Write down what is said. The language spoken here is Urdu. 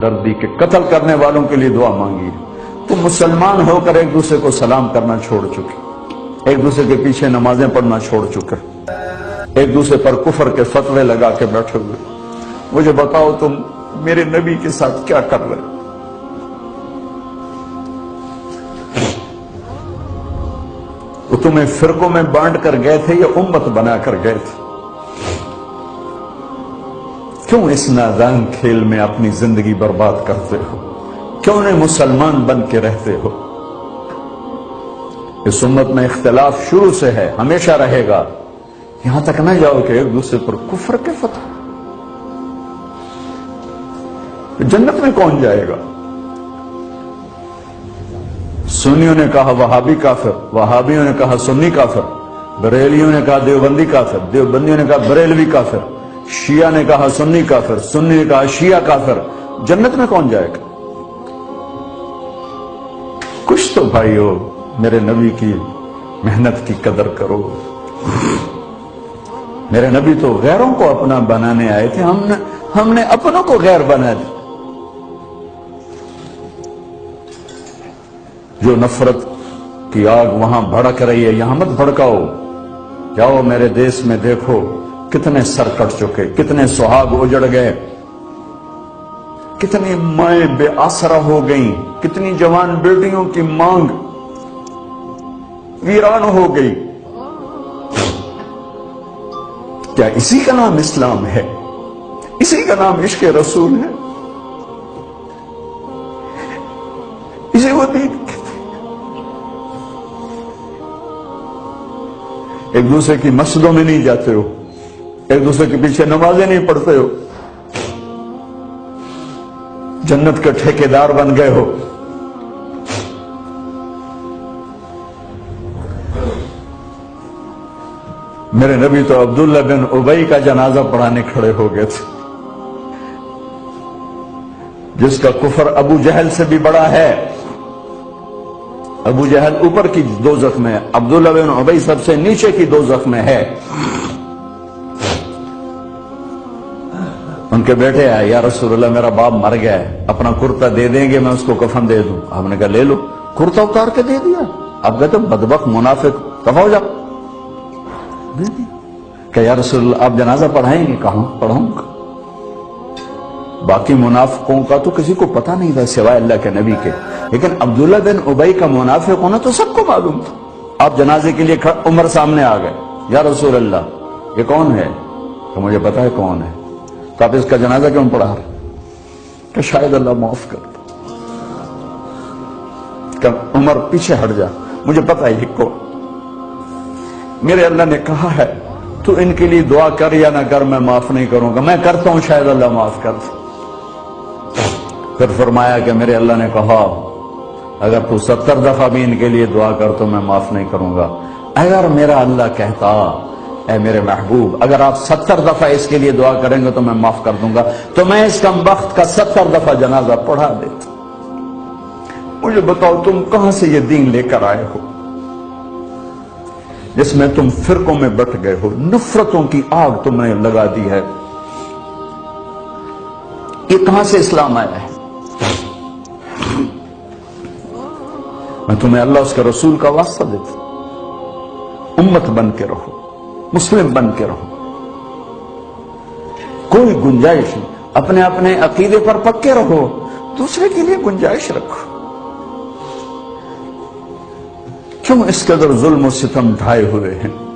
دردی کے قتل کرنے والوں کے لیے دعا مانگی ہے۔ تم مسلمان ہو کر ایک دوسرے کو سلام کرنا چھوڑ چکے، ایک دوسرے کے پیچھے نمازیں پڑھنا چھوڑ چکے، ایک دوسرے پر کفر کے فتوے لگا کے بیٹھے ہوئے۔ مجھے بتاؤ تم میرے نبی کے ساتھ کیا کر رہے؟ وہ تمہیں فرقوں میں بانٹ کر گئے تھے یا امت بنا کر گئے تھے؟ کیوں اس نادان کھیل میں اپنی زندگی برباد کرتے ہو؟ کیوں نہیں مسلمان بن کے رہتے ہو؟ اس امت میں اختلاف شروع سے ہے، ہمیشہ رہے گا، یہاں تک نہ جاؤ کہ ایک دوسرے پر کفر کے فتوے۔ جنت میں کون جائے گا؟ سنیوں نے کہا وہابی کافر، وہابیوں نے کہا سنی کافر، بریلیوں نے کہا دیوبندی کافر، دیوبندیوں نے کہا بریلوی کافر، شیعہ نے کہا سنی کافر، سنی نے کہا شیعہ کافر۔ جنت میں کون جائے گا؟ کچھ تو بھائیو میرے نبی کی محنت کی قدر کرو۔ میرے نبی تو غیروں کو اپنا بنانے آئے تھے، ہم نے اپنوں کو غیر بنا دیا۔ جو نفرت کی آگ وہاں بھڑک رہی ہے، یہاں مت بھڑکاؤ۔ جاؤ میرے دیس میں دیکھو کتنے سر کٹ چکے، کتنے سہاگ اجڑ گئے، کتنی مائیں بے آسرا ہو گئیں، کتنی جوان بیٹیوں کی مانگ ویران ہو گئی۔ کیا اسی کا نام اسلام ہے؟ اسی کا نام عشق رسول ہے؟ اسی وہ دین کہتے ہیں؟ ایک دوسرے کی مسجدوں میں نہیں جاتے ہو، ایک دوسرے کے پیچھے نمازیں نہیں پڑھتے ہو، جنت کے ٹھیکیدار بن گئے ہو۔ میرے نبی تو عبداللہ بن ابی کا جنازہ پڑھانے کھڑے ہو گئے تھے، جس کا کفر ابو جہل سے بھی بڑا ہے۔ ابو جہل اوپر کی دوزخ میں، عبداللہ بن ابی سب سے نیچے کی دوزخ میں ہے۔ ان کے بیٹے آئے، یا رسول اللہ میرا باپ مر گیا ہے، اپنا کرتا دے دیں گے، میں اس کو کفن دے دوں۔ آپ نے کہا لے لو، کرتا اتار کے دے دیا۔ آپ کہتے بدبخت منافق، کہا ہو جا، دے دیا۔ کہ یا رسول اللہ آپ جنازہ پڑھائیں گے؟ کہاں پڑھاؤں گا۔ باقی منافقوں کا تو کسی کو پتہ نہیں تھا سوائے اللہ کے نبی کے، لیکن عبداللہ بن ابی کا منافق ہونا تو سب کو معلوم تھا۔ آپ جنازے کے لیے عمر سامنے آ گئے، یا رسول اللہ یہ کون ہے؟ کہ مجھے پتا ہے کون ہے، تو آپ اس کا جنازہ کیوں پڑھا رہے؟ کہ شاید اللہ معاف کر دے۔ کہ عمر پیچھے ہٹ جا، مجھے پتا ہے یہ کون، میرے اللہ نے کہا ہے تو ان کے لیے دعا کر یا نہ کر، میں معاف نہیں کروں گا، میں کرتا ہوں شاید اللہ معاف کر دے۔ پھر فرمایا کہ میرے اللہ نے کہا اگر تو 70 دفعہ بھی ان کے لیے دعا کر تو میں معاف نہیں کروں گا۔ اگر میرا اللہ کہتا اے میرے محبوب اگر آپ 70 دفعہ اس کے لیے دعا کریں گے تو میں معاف کر دوں گا، تو میں اس کم بخت کا 70 دفعہ جنازہ پڑھا دیتا۔ مجھے بتاؤ تم کہاں سے یہ دین لے کر آئے ہو جس میں تم فرقوں میں بٹ گئے ہو، نفرتوں کی آگ تم نے لگا دی ہے؟ یہ کہاں سے اسلام آیا ہے؟ میں تمہیں اللہ اس کے رسول کا واسطہ دیتا ہوں، امت بن کے رہو، مسلم بن کے رہو، کوئی گنجائش نہیں، اپنے اپنے عقیدے پر پکے رہو، دوسرے کے لیے گنجائش رکھو۔ کیوں اس قدر ظلم و ستم ڈھائے ہوئے ہیں؟